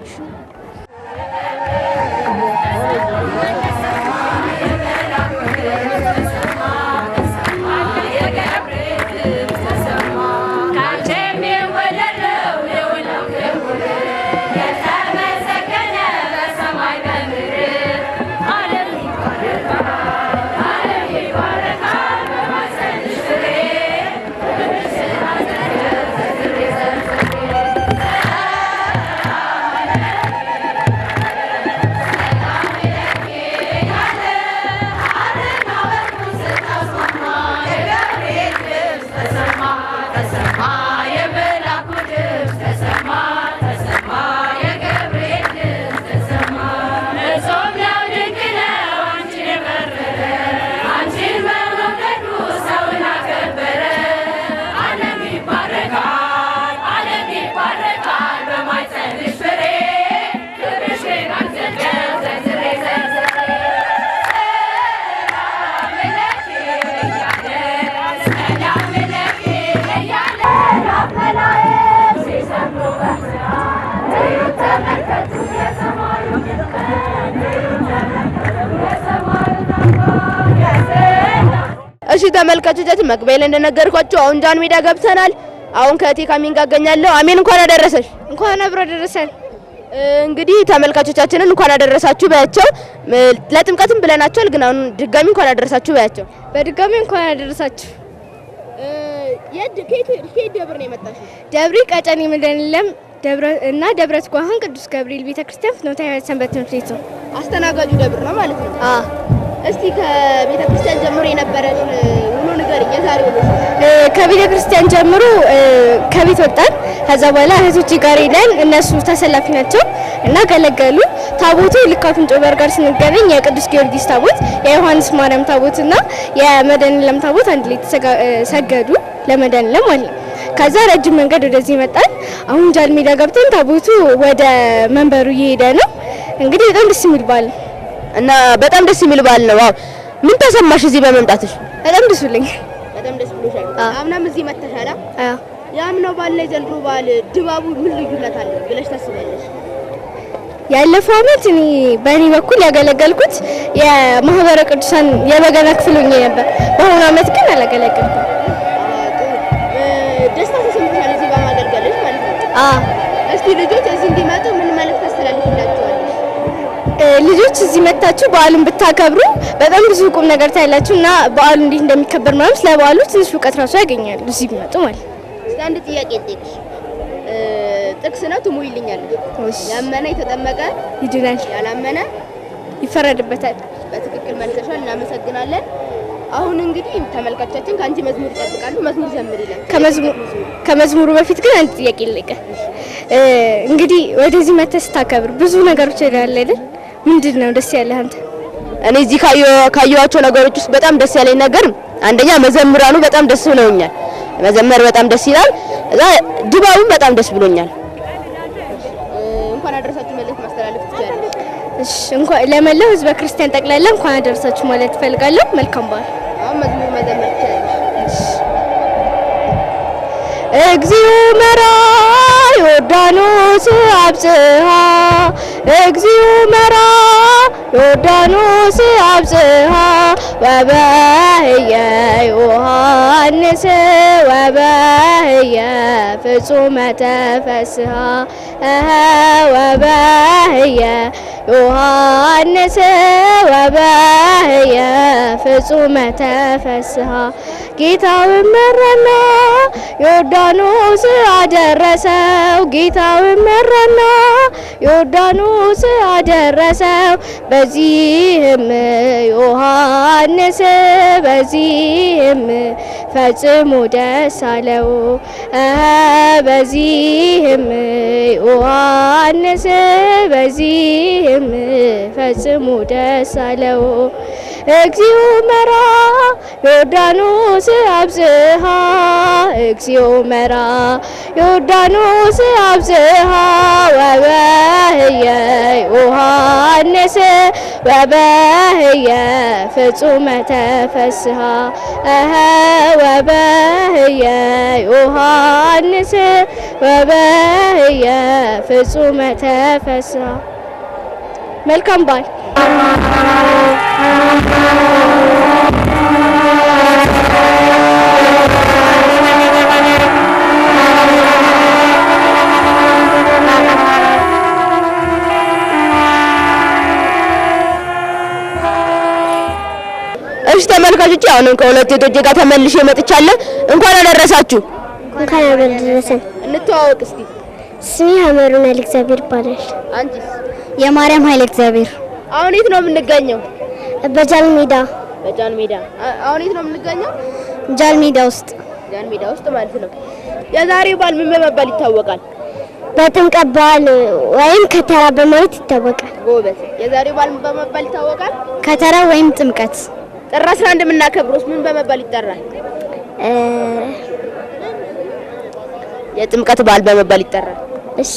እሺ ተመልካቾቻችን መግቢያ ላይ እንደነገርኳችሁ አሁን ጃን ሜዳ ገብተናል። አሁን ከእቴ ካሚን ጋር አገኛለሁ። አሜን እንኳን አደረሰሽ። እንኳን አብሮ አደረሰን። እንግዲህ ተመልካቾቻችንን እንኳን አደረሳችሁ በያቸው። ለጥምቀትም ብለናቸዋል፣ ግን አሁን ድጋሚ እንኳን አደረሳችሁ በያቸው። በድጋሚ እንኳን አደረሳችሁ። ከየት ደብር ነው የመጣሽው? ደብሪ ቀጨኔ መድኃኔዓለም ደብረ ትጉሃን ቅዱስ ገብርኤል ቤተክርስቲያን ፍኖተ ሕይወት ሰንበት ትምህርት ቤት ነው። አስተናጋጁ ደብር ነው ማለት ነው። እስቲ ከቤተክርስቲያን ጀምሮ የነበረሽ ውሎ ንገሪኝ። የዛሬው ውሎ ከቤተክርስቲያን ጀምሮ ከቤት ወጣን። ከዛ በኋላ እህቶቼ ጋር ሄደን እነሱ ተሰላፊ ናቸው እና ገለገሉ። ታቦቱ ልክ አፍንጮ በር ጋር ስንገናኝ የቅዱስ ጊዮርጊስ ታቦት፣ የዮሐንስ ማርያም ታቦት እና የመድኃኔዓለም ታቦት አንድ ላይ ሰገዱ ለመድኃኔዓለም ማለት ነው። ከዛ ረጅም መንገድ ወደዚህ መጣን። አሁን ጃን ሜዳ ገብተን ታቦቱ ወደ መንበሩ እየሄደ ነው። እንግዲህ በጣም ደስ የሚል በዓል ነው እና በጣም ደስ የሚል በዓል ነው። ምን ተሰማሽ እዚህ በመምጣትሽ? በጣም ደስ ብሎኛል። በጣም ደስ ብሎሻል? አምናም እዚህ መተሻላ? አዎ። ያምናው በዓል ላይ ዘንድሮ በዓል ድባቡ ምን ልዩነት አለው ብለሽ ታስቢያለሽ? ያለፈው ዓመት እኔ በእኔ በኩል ያገለገልኩት የማህበረ ቅዱሳን የበገና ክፍል ሆኜ ነበር። በአሁኑ ዓመት ግን አላገለገልኩም። ደስታ ተሰምቶሻል እዚህ በማገልገልሽ ማለት ነው? እስቲ ልጆች እዚህ እንዲመጡ ምን መልዕክት ታስተላልፊላቸዋለሽ? ልጆች እዚህ መታችሁ በዓሉን ብታከብሩ በጣም ብዙ ቁም ነገር ታያላችሁ እና በዓሉ እንዴት እንደሚከበር ማለት ስለ በዓሉ ትንሽ እውቀት ራሱ ያገኛሉ እዚህ ቢመጡ ማለት ነው። እስቲ አንድ ጥያቄ ልጠይቅሽ። ጥቅስ ነው ትሙይልኛለሽ? ያመነ የተጠመቀ ይድናል፣ ያላመነ ይፈረድበታል። በትክክል መልሰሻል። እናመሰግናለን። አሁን እንግዲህ ተመልካቾቻችን ከአንቺ መዝሙር ይጠብቃሉ። መዝሙር ዘምሪልን። ከመዝሙሩ በፊት ግን አንድ ጥያቄ ልጠይቅ። እንግዲህ ወደዚህ መተህ ስታከብር ብዙ ነገሮች ይላል አይደል? ምንድን ነው ደስ ያለህ አንተ? እኔ እዚህ ካየኋቸው ነገሮች ውስጥ በጣም ደስ ያለኝ ነገር አንደኛ መዘምራኑ በጣም ደስ ብለውኛል። መዘመር በጣም ደስ ይላል። እዛ ድባቡም በጣም ደስ ብሎኛል። እንኳን አደረሳችሁ መልእክት ማስተላለፍ ትችላለሽ? እሺ፣ እንኳን ለመላው ህዝበ ክርስቲያን ጠቅላላ እንኳን አደረሳችሁ ማለት እፈልጋለሁ። መልካም በዓል። አሁን መዝሙር መዘመር ትችላለሽ? እግዚኦ መራ ዮርዳኖስ አብጽሐ እግዚኦ መራ ዮርዳኖስ አብጽሐ ወበህየ ዮሐንስ ወበህየ ፍጹመ ተፈስሐ ወበህየ ዮሐንስ ወበህየ ፍጹመ ተፈስሐ ጌታውን መራና ዮርዳኖስ አደረሰው ጌታውን መራና ዮርዳኖስ አደረሰው በዚህም ዮሐንስ በዚህም ፈጽሞ ደስ አለው በዚህም ዮሐንስ በዚህም ፈጽሞ ደስ አለው እግዚኦ መራ ዮርዳኖስ አብጽሐ እግዚኦ መራ ዮርዳኖስ አብጽሐ ወበህየ ዮሐንስ ወበህየ ፍጹመ ተፈስሐ ወበህየ ዮሐንስ ወበህየ ፍጹመ ተፈስሐ። መልካም በዓል። እሺ ተመልካቾች፣ አሁንም ከሁለት ሴቶች ጋር ተመልሼ መጥቻለሁ። እንኳን አደረሳችሁ። እንኳን አደረሰን። እንተዋወቅ እስቲ። ስሜ ሀመሩን ኃይለ እግዚአብሔር ይባላል። አንቺስ? የማርያም ኃይለ እግዚአብሔር። አሁን የት ነው የምንገኘው? በጃል ሜዳ። በጃል ሜዳ። አሁን የት ነው የምንገኘው? ጃል ሜዳ ውስጥ። ጃል ሜዳ ውስጥ ማለት ነው። የዛሬው በዓል ምን በመባል ይታወቃል? በጥምቀት በዓል ወይም ከተራ በማለት ይታወቃል። ጎበዝ። የዛሬው በዓል ምን በመባል ይታወቃል? ከተራ ወይም ጥምቀት። ጥር 11 የምናከብረውስ ምን በመባል ይጠራል? የጥምቀት በዓል በመባል ይጠራል። እሺ።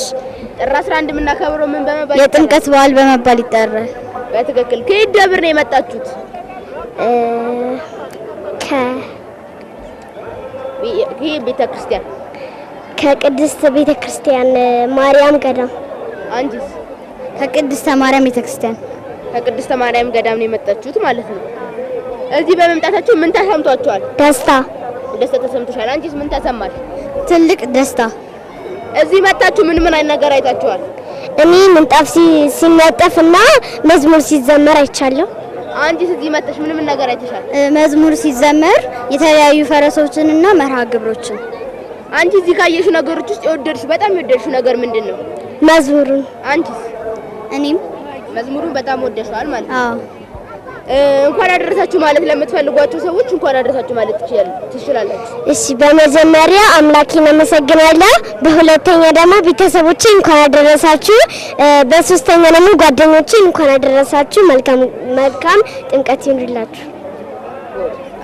ጥር 11 የምናከብረው ምን በመባል? የጥምቀት በዓል በመባል ይጠራል። በትክክል። ከየት ደብር ነው የመጣችሁት? ቤተክርስቲያን። ከቅድስት ቤተክርስቲያን ማርያም ገዳም። አንቺስ? ከቅድስተ ማርያም ቤተክርስቲያን። ከቅድስተ ማርያም ገዳም ነው የመጣችሁት ማለት ነው። እዚህ በመምጣታችሁ ምን ተሰምቷችኋል? ደስታ። ደስታ ተሰምቶሻል። አንቺስ ምን ተሰማሽ? ትልቅ ደስታ። እዚህ መጣችሁ ምን ምን አይነት ነገር አይታችኋል? እኔ ምንጣፍ ሲነጠፍና መዝሙር ሲዘመር አይቻለሁ። አንቺስ እዚህ መጣሽ ምን ምን ነገር አይተሻል? መዝሙር ሲዘመር የተለያዩ ፈረሶችንና መርሃ ግብሮችን። አንቺ እዚህ ካየሽ ነገሮች ውስጥ በጣም የወደድሽው ነገር ምንድን ነው? መዝሙሩን። አንቺስ? እኔም መዝሙሩን በጣም ወደድሽዋል ማለት ነው። አዎ። እንኳን አደረሳችሁ ማለት ለምትፈልጓቸው ሰዎች እንኳን አደረሳችሁ ማለት ትችላላችሁ። እሺ፣ በመጀመሪያ አምላኬን አመሰግናለሁ። በሁለተኛ ደግሞ ቤተሰቦቼ እንኳን አደረሳችሁ። በሶስተኛ ደግሞ ጓደኞቼ እንኳን አደረሳችሁ። መልካም ጥምቀት ይሁንላችሁ።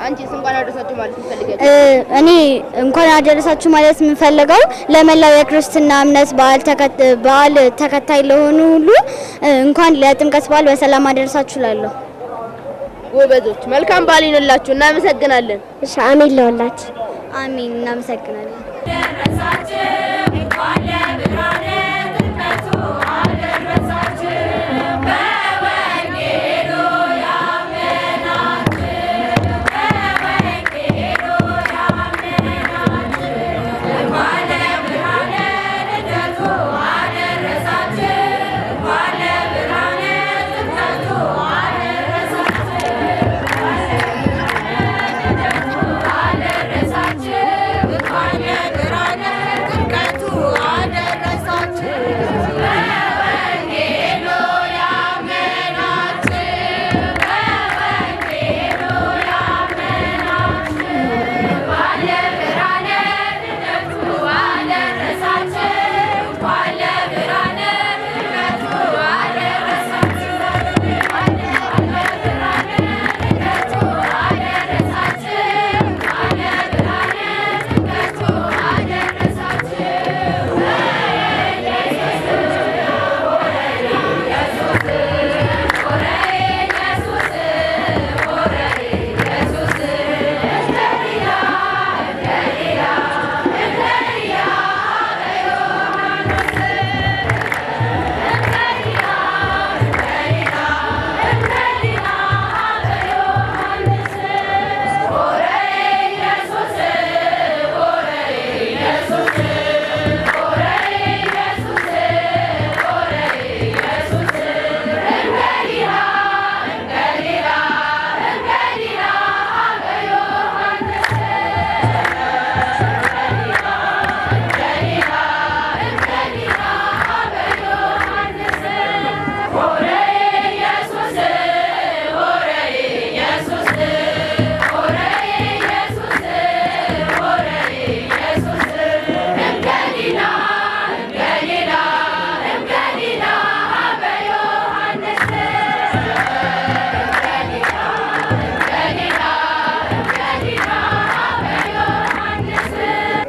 አንቺስ እንኳን አደረሳችሁ ማለት ትፈልጋለሽ? እኔ እንኳን አደረሳችሁ ማለት የምፈልገው ለመላው የክርስትና እምነት በዓል ተከታይ ለሆኑ ሁሉ እንኳን ለጥምቀት በዓል በሰላም አደረሳችሁ እላለሁ። ጎበዞች፣ መልካም በዓል ይሁንላችሁ። እናመሰግናለን። እሺ፣ አሜን ለሁላችሁ። አሜን። እናመሰግናለን።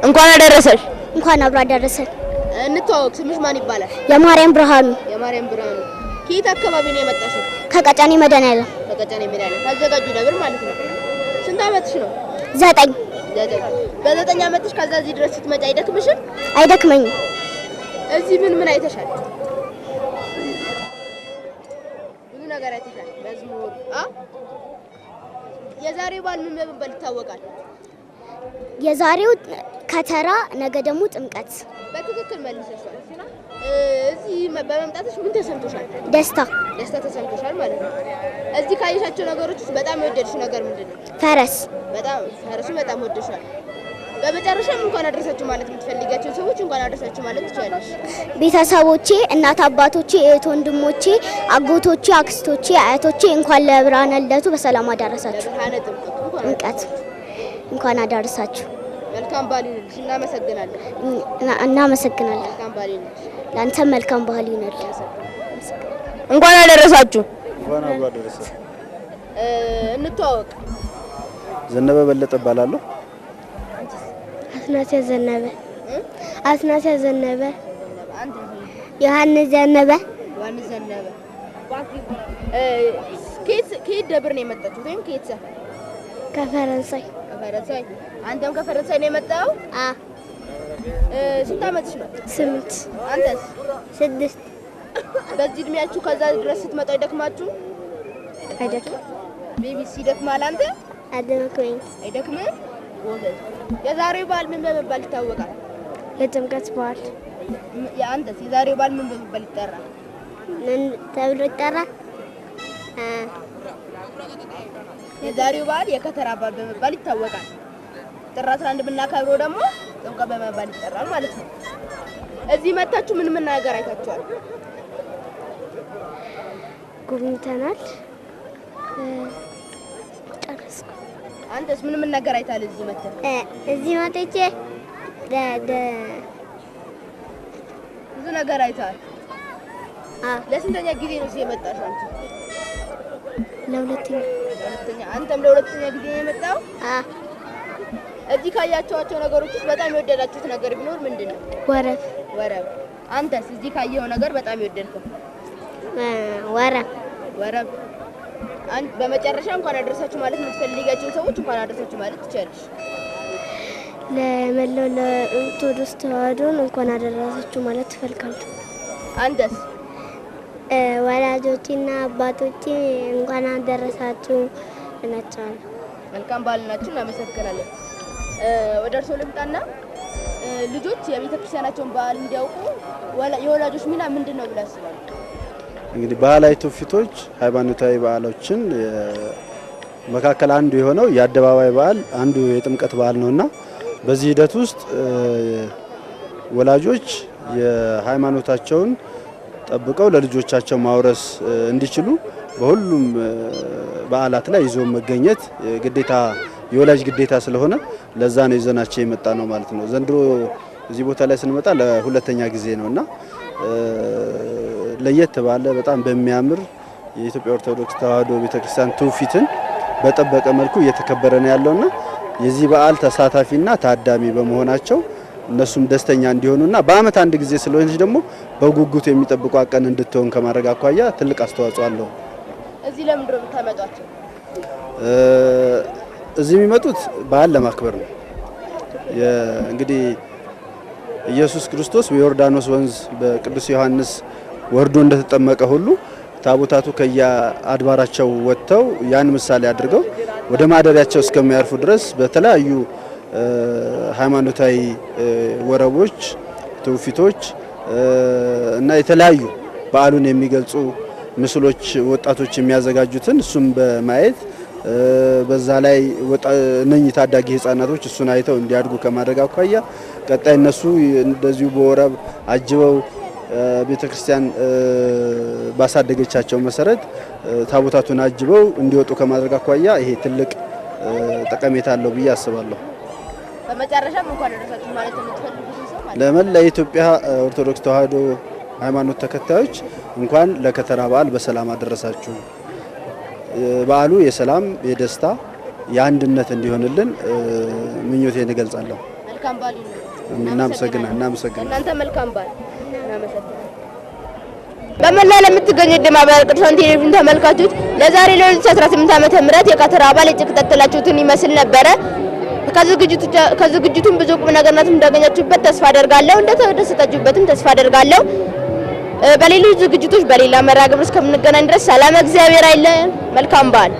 እንኳን አደረሰሽ። እንኳን አብሮ አደረሰን። እንተዋወቅ። ስምሽ ማን ይባላል? የማርያም ብርሃኑ። የማርያም ብርሃኑ። ከየት አካባቢ ነው የመጣሽው? ከቀጨኔ መድኃኒዓለም። ከቀጨኔ መድኃኒዓለም ታዘጋጁ ነበር ማለት ነው። ስንት ዓመትሽ ነው? 9 በ9 ዓመትሽ ከዛ እዚህ ድረስ ስትመጪ አይደክምሽም? አይደክመኝም። እዚህ ምን አይተሻል? ብዙ ነገር አይተሻል። መዝሙር የዛሬው በዓል ምን በመባል ይታወቃል? የዛሬው ከተራ፣ ነገ ደግሞ ጥምቀት። በትክክል መልሰሻል። እዚህ በመምጣትሽ ምን ተሰምቶሻል? ደስታ ተሰምቶሻል ማለት ነው። እዚህ ካየሻቸው ነገሮች ውስጥ በጣም የወደድሽው ነገር ምንድነው? ፈረስ። ፈረሱን በጣም ወደድሻል። በመጨረሻም እንኳን አደረሳችሁ ማለት የምትፈልጊያቸው ሰዎች እንኳን አደረሳችሁ ማለት ትችላለሽ። ቤተሰቦቼ፣ እናት አባቶቼ፣ እህት ወንድሞቼ፣ አጎቶቼ፣ አክስቶቼ፣ አያቶቼ እንኳን ለብርሃነ ልደቱ በሰላም አደረሳችሁ። ጥምቀት እንኳን አደረሳችሁ። መልካም በዓል ይሁንልሽ። እናመሰግናለን። መልካም በዓል ይሁንልሽ። ላንተም መልካም በዓል ይሁንልህ። እንኳን አደረሳችሁ። እንኳን አብሮ አደረሰ። እንተዋወቅ። ዘነበ በለጠ እባላለሁ። አስናሲያ ዘነበ። ዮሐንስ ዘነበ። ከየት ደብር ነው የመጣችሁት ወይም ከየት ሰፈር? ከፈረንሳይ። አንተም ከፈረንሳይ ነው የመጣው? ስንት ዓመትሽ ነው? 8። አንተስ? 6። በዚህ እድሜያችሁ ከዛ ድረስ ስትመጡ አይደክማችሁ? አይደክም። ቢቢሲ ይደክማል። አንተ? አይደክምም? የዛሬው በዓል ምን በመባል ይታወቃል? የጥምቀት በዓል። አንተስ? የዛሬው በዓል ምን በመባል ይጠራል? ምን ተብሎ ይጠራል? የዛሬው በዓል የከተራ በዓል በመባል ይታወቃል። ጥር 11 ብናከብረው ደግሞ ጥምቀት በመባል ይጠራል ማለት ነው። እዚህ መታችሁ ምን ነገር አይታችኋል? ጎብኝተናል። ጨረስኩ። አንተስ ምን ነገር አይታል? እዚህ መጥተህ? እዚህ መጥቼ ብዙ ነገር አይታል። ለስንተኛ ጊዜ ነው እዚህ የመጣሽው አንቺ? ለሁለተኛ። አንተም ለሁለተኛ ጊዜ ነው የመጣው? እዚህ ካያቸዋቸው ነገሮች ውስጥ በጣም የወደዳችሁት ነገር ቢኖር ምንድነው? ወረብ። አንተስ እዚህ ካየው ነገር በጣም የወደድከው? ወረብ። በመጨረሻ እንኳን አደረሳችሁ ማለት የምትፈልጊያቸው ሰዎች እንኳን አደረሳችሁ ማለት ትችላለሽ። ለመላው ለኦርቶዶክስ ተዋሕዶ እንኳን አደረሳችሁ ማለት ትፈልጋለሁ። አንተስ? ወላጆቼና አባቶቼ እንኳን አደረሳችሁ እናቸዋለሁ። መልካም በዓል ናችሁ። እናመሰግናለን። ወደ እርስዎ ልምጣና ልጆች የቤተክርስቲያናቸውን በዓል እንዲያውቁ የወላጆች ሚና ምንድን ነው ብለው ያስባሉ? እንግዲህ ባህላዊ ትውፊቶች፣ ሃይማኖታዊ በዓሎችን መካከል አንዱ የሆነው የአደባባይ በዓል አንዱ የጥምቀት በዓል ነውና በዚህ ሂደት ውስጥ ወላጆች የሃይማኖታቸውን ጠብቀው ለልጆቻቸው ማውረስ እንዲችሉ በሁሉም በዓላት ላይ ይዞ መገኘት ግዴታ የወላጅ ግዴታ ስለሆነ ለዛ ነው ይዘናቸው የመጣ ነው ማለት ነው። ዘንድሮ እዚህ ቦታ ላይ ስንመጣ ለሁለተኛ ጊዜ ነውና ለየት ባለ በጣም በሚያምር የኢትዮጵያ ኦርቶዶክስ ተዋሕዶ ቤተክርስቲያን ትውፊትን በጠበቀ መልኩ እየተከበረ ነው ያለውና የዚህ በዓል ተሳታፊና ታዳሚ በመሆናቸው እነሱም ደስተኛ እንዲሆኑና በአመት አንድ ጊዜ ስለሆነች ደግሞ በጉጉት የሚጠብቁ አቀን እንድትሆን ከማድረግ አኳያ ትልቅ አስተዋጽኦ አለው። እዚህ ለምን ድሮ ብታመጧቸው? እዚህ የሚመጡት በዓል ለማክበር ነው። እንግዲህ ኢየሱስ ክርስቶስ በዮርዳኖስ ወንዝ በቅዱስ ዮሐንስ ወርዶ እንደተጠመቀ ሁሉ ታቦታቱ ከየአድባራቸው ወጥተው ያን ምሳሌ አድርገው ወደ ማደሪያቸው እስከሚያርፉ ድረስ በተለያዩ ሃይማኖታዊ ወረቦች፣ ትውፊቶች እና የተለያዩ በዓሉን የሚገልጹ ምስሎች ወጣቶች የሚያዘጋጁትን እሱም በማየት በዛ ላይ እነኚህ ታዳጊ ህፃናቶች እሱን አይተው እንዲያድጉ ከማድረግ አኳያ ቀጣይ እነሱ እንደዚሁ በወረብ አጅበው ቤተክርስቲያን ባሳደገቻቸው መሰረት ታቦታቱን አጅበው እንዲወጡ ከማድረግ አኳያ ይሄ ትልቅ ጠቀሜታ አለው ብዬ አስባለሁ። በመጨረሻም እንኳን አደረሳችሁ ማለት የምትፈልጉት ሰው ማለት ለመላ የኢትዮጵያ ኦርቶዶክስ ተዋሕዶ ሃይማኖት ተከታዮች እንኳን ለከተራ በዓል በሰላም አደረሳችሁ። በዓሉ የሰላም፣ የደስታ፣ የአንድነት እንዲሆንልን ምኞቴን እገልጻለሁ። መልካም በዓል እናመሰግናለን። እናንተ መልካም በዓል እናመሰግናለን። በመላ ለምትገኙ የማህበረ ቅዱሳን ቴሌቪዥን ተመልካቾች ለዛሬ ለ2018 ዓመተ ምህረት የቀትር አባል የተከታተላችሁትን ይመስል ነበረ። ከዝግጅቱም ብዙ ቁም ነገርነት እንዳገኛችሁበት ተስፋ አደርጋለሁ። እንደተደሰታችሁበትም ተስፋ አደርጋለሁ። በሌሎች ዝግጅቶች በሌላ መርሃ ግብር እስከምንገናኝ ድረስ ሰላም እግዚአብሔር አይለየን። መልካም በዓል።